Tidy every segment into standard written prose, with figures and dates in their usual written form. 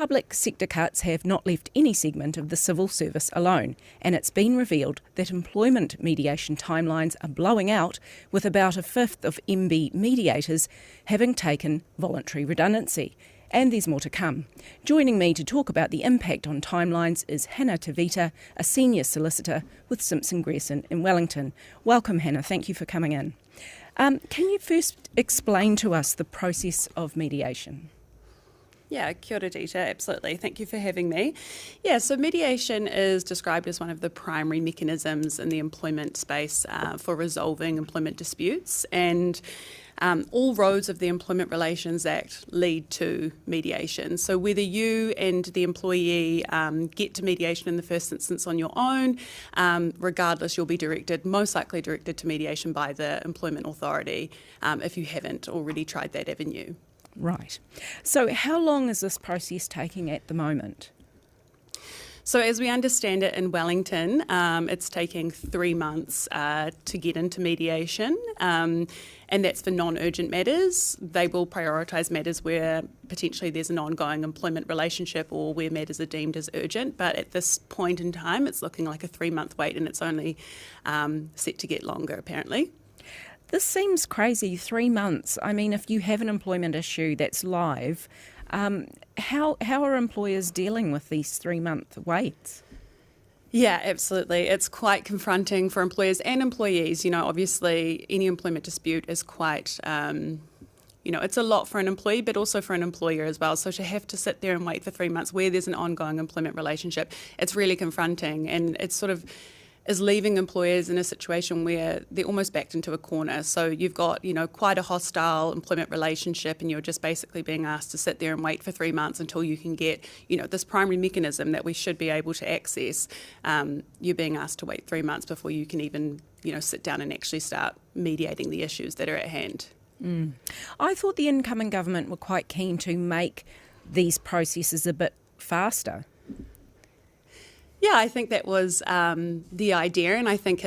Public sector cuts have not left any segment of the civil service alone, and it's been revealed that employment mediation timelines are blowing out, with about a fifth of MB mediators having taken voluntary redundancy. And there's more to come. Joining me to talk about the impact on timelines is Hannah Tavita, a senior solicitor with Simpson Grierson in Wellington. Welcome, Hannah. Thank you for coming in. Can you first explain to us the process of mediation? Yeah, kia ora Dita, absolutely. Thank you for having me. Yeah, so mediation is described as one of the primary mechanisms in the employment space for resolving employment disputes, and all roads of the Employment Relations Act lead to mediation. So whether you and the employee get to mediation in the first instance on your own, regardless, you'll be most likely directed to mediation by the employment authority if you haven't already tried that avenue. Right. So how long is this process taking at the moment? So as we understand it in Wellington, it's taking 3 months to get into mediation, and that's for non-urgent matters. They will prioritise matters where potentially there's an ongoing employment relationship or where matters are deemed as urgent, but at this point in time it's looking like a 3-month wait, and it's only set to get longer apparently. This seems crazy, 3 months. I mean, if you have an employment issue that's live, how are employers dealing with these 3-month waits? Yeah, absolutely. It's quite confronting for employers and employees. You know, obviously any employment dispute is quite, it's a lot for an employee, but also for an employer as well. So to have to sit there and wait for 3 months where there's an ongoing employment relationship, it's really confronting, and it's sort of is leaving employers in a situation where they're almost backed into a corner. So you've got, quite a hostile employment relationship, and you're just basically being asked to sit there and wait for 3 months until you can get, this primary mechanism that we should be able to access. You're being asked to wait 3 months before you can even, sit down and actually start mediating the issues that are at hand. I thought the incoming government were quite keen to make these processes a bit faster. Yeah, I think that was the idea, and I think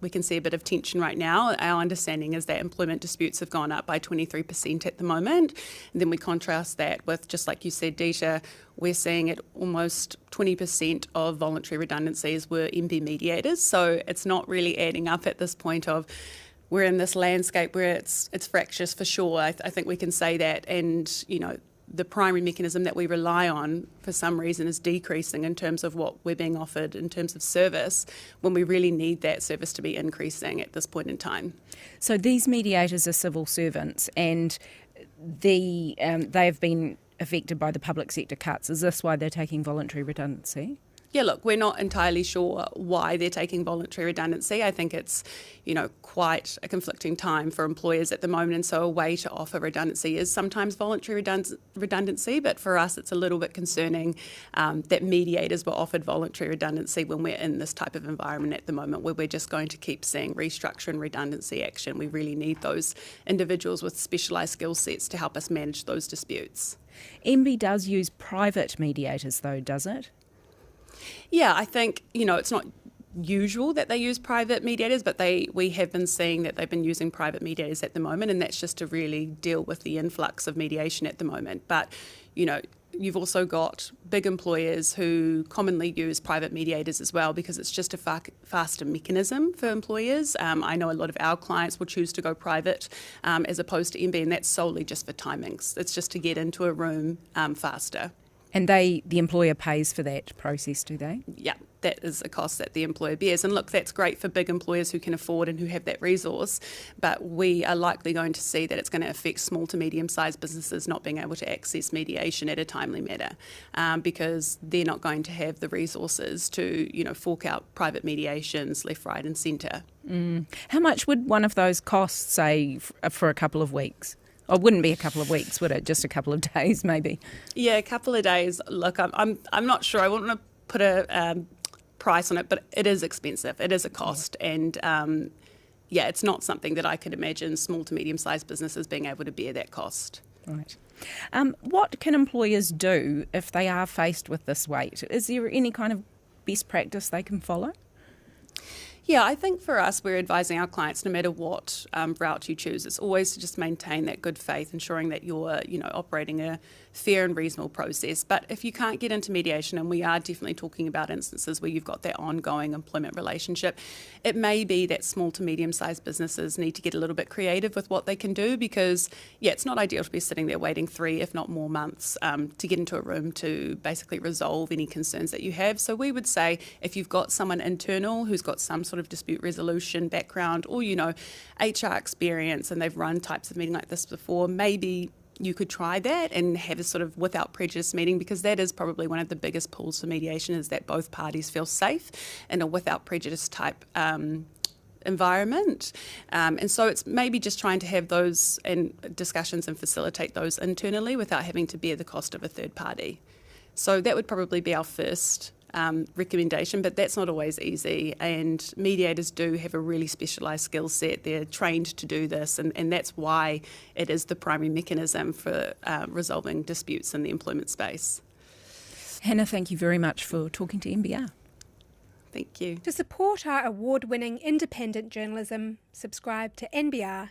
we can see a bit of tension right now. Our understanding is that employment disputes have gone up by 23% at the moment, and then we contrast that with, just like you said, Dita, we're seeing at almost 20% of voluntary redundancies were MB mediators, so it's not really adding up at this point of we're in this landscape where it's fractious for sure. I think we can say that, and, the primary mechanism that we rely on for some reason is decreasing in terms of what we're being offered in terms of service, when we really need that service to be increasing at this point in time. So these mediators are civil servants, and they have been affected by the public sector cuts. Is this why they're taking voluntary redundancy? Yeah, look, we're not entirely sure why they're taking voluntary redundancy. I think it's, quite a conflicting time for employers at the moment, and so a way to offer redundancy is sometimes voluntary redundancy, but for us it's a little bit concerning that mediators were offered voluntary redundancy when we're in this type of environment at the moment where we're just going to keep seeing restructure and redundancy action. We really need those individuals with specialised skill sets to help us manage those disputes. MB does use private mediators though, does it? Yeah, I think, it's not usual that they use private mediators, but we have been seeing that they've been using private mediators at the moment, and that's just to really deal with the influx of mediation at the moment. But, you've also got big employers who commonly use private mediators as well, because it's just a faster mechanism for employers. I know a lot of our clients will choose to go private as opposed to MB, and that's solely just for timings. It's just to get into a room faster. And the employer pays for that process, do they? Yeah, that is a cost that the employer bears. And look, that's great for big employers who can afford and who have that resource, but we are likely going to see that it's going to affect small to medium-sized businesses not being able to access mediation at a timely manner because they're not going to have the resources to, fork out private mediations left, right and centre. How much would one of those cost, say, for a couple of weeks? Or it wouldn't be a couple of weeks, would it? Just a couple of days, maybe? Yeah, a couple of days. Look, I'm not sure. I wouldn't put a price on it, but it is expensive. It is a cost, and it's not something that I could imagine small to medium-sized businesses being able to bear that cost. Right. What can employers do if they are faced with this wait? Is there any kind of best practice they can follow? Yeah, I think for us, we're advising our clients, no matter what route you choose, it's always to just maintain that good faith, ensuring that you're, operating a fair and reasonable process. But if you can't get into mediation, and we are definitely talking about instances where you've got that ongoing employment relationship, it may be that small to medium-sized businesses need to get a little bit creative with what they can do, because, it's not ideal to be sitting there waiting 3, if not more months to get into a room to basically resolve any concerns that you have. So we would say if you've got someone internal who's got some sort of dispute resolution background or, HR experience, and they've run types of meeting like this before, maybe you could try that and have a sort of without prejudice meeting, because that is probably one of the biggest pulls for mediation, is that both parties feel safe in a without prejudice type environment. And so it's maybe just trying to have those discussions and facilitate those internally without having to bear the cost of a third party. So that would probably be our first recommendation, but that's not always easy, and mediators do have a really specialised skill set. They're trained to do this, and that's why it is the primary mechanism for resolving disputes in the employment space. Hannah, thank you very much for talking to MBR. Thank you. To support our award-winning independent journalism, subscribe to nbr.co.nz.